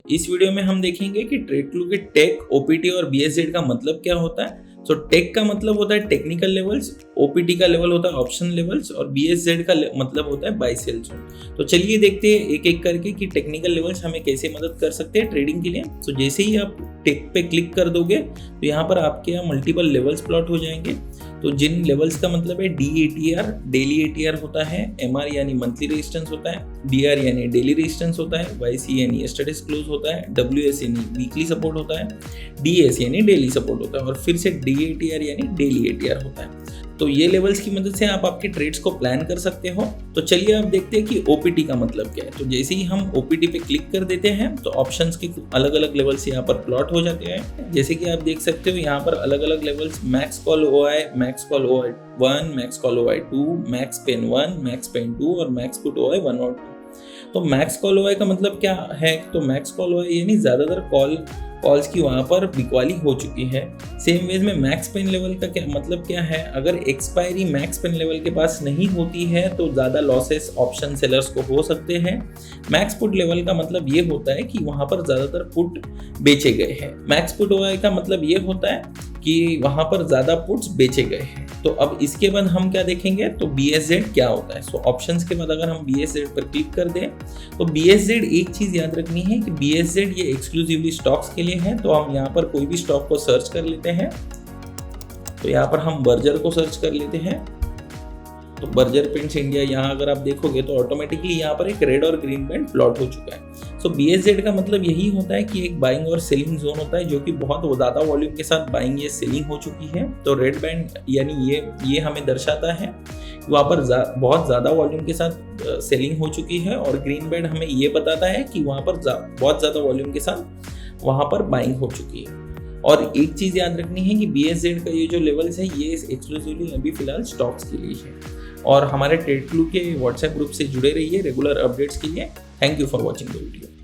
इस वीडियो में हम देखेंगे कि ट्रेड क्लू के टेक, ओपीटी और बीएसजेड का मतलब क्या होता है। तो टेक का मतलब होता है टेक्निकल लेवल्स, ओपीटी का लेवल होता है ऑप्शन लेवल्स और बीएसजेड का मतलब होता है बाय सेल जोन। तो चलिए देखते हैं एक एक करके कि टेक्निकल लेवल्स हमें कैसे मदद कर सकते हैं ट्रेडिंग के लिए। तो जैसे ही आप टेक पे क्लिक कर दोगे तो यहाँ पर आपके यहाँ मल्टीपल लेवल्स प्लॉट हो जाएंगे। तो जिन लेवल्स का मतलब है DATR डेली एटीआर होता है, MR यानी मंथली रेजिस्टेंस होता है, DR यानी डेली रेजिस्टेंस होता है, YC यानी यस्टरडेज क्लोज होता है, WS यानी वीकली सपोर्ट होता है, DS यानी डेली सपोर्ट होता है और फिर से DATR यानी डेली एटीआर होता है। तो ये लेवल्स की मदद से आप आपके ट्रेड्स को प्लान कर सकते हो। तो चलिए आप देखते हैं कि ओपीटी का मतलब क्या है। तो जैसे ही हम ओपीटी पे क्लिक कर देते हैं तो ऑप्शंस के अलग अलग लेवल्स यहाँ पर प्लॉट हो जाते हैं। जैसे कि आप देख सकते हो यहाँ पर अलग अलग levels max call OI, max call OI 1, max call OI 2, max pain 1, max pain 2 और मैक्स पुट OI 1 और 2। तो मैक्स कॉल OI का मतलब क्या है? तो मैक्स कॉल OI यानी ज़्यादातर कॉल्स की वहाँ पर बिकवाली हो चुकी है। सेम वेज में मैक्स पेन लेवल का क्या मतलब क्या है? अगर एक्सपायरी मैक्स पेन लेवल के पास नहीं होती है तो ज़्यादा लॉसेस ऑप्शन सेलर्स को हो सकते हैं। मैक्स पुट लेवल का मतलब ये होता है कि वहाँ पर ज़्यादातर पुट बेचे गए हैं। मैक्स पुट OI का मतलब ये होता है कि वहाँ पर ज़्यादा पुट्स बेचे गए हैं। तो अब इसके बाद हम क्या देखेंगे? तो BSZ क्या होता है। सो ऑप्शंस के बाद अगर हम BSZ पर क्लिक कर दें तो BSZ एक चीज़ याद रखनी है कि BSZ ये एक्सक्लूसिवली स्टॉक्स के लिए है। तो हम यहाँ पर कोई भी स्टॉक को सर्च कर लेते हैं। तो यहाँ पर हम बर्जर को सर्च कर लेते हैं। तो बर्जर पेंट्स इंडिया यहाँ अगर आप देखोगे तो ऑटोमेटिकली यहाँ पर एक रेड और ग्रीन बैंड प्लॉट हो चुका है। सो BSZ का मतलब यही होता है कि एक बाइंग और सेलिंग जोन होता है जो कि बहुत ज़्यादा वॉल्यूम के साथ बाइंग या सेलिंग हो चुकी है। तो रेड बैंड यानी ये हमें दर्शाता है वहाँ पर बहुत ज़्यादा वॉल्यूम के साथ सेलिंग हो चुकी है और ग्रीन बैंड हमें ये बताता है कि वहाँ पर बहुत ज़्यादा वॉल्यूम के साथ वहाँ पर बाइंग हो चुकी है। और एक चीज़ याद रखनी है कि BSZ का ये जो लेवल्स है ये एक्सक्लूसिवली अभी फिलहाल स्टॉक्स के लिए है। और हमारे ट्रेड क्लू के व्हाट्सएप ग्रुप से जुड़े रहिए रेगुलर अपडेट्स के लिए। Thank you for watching the video.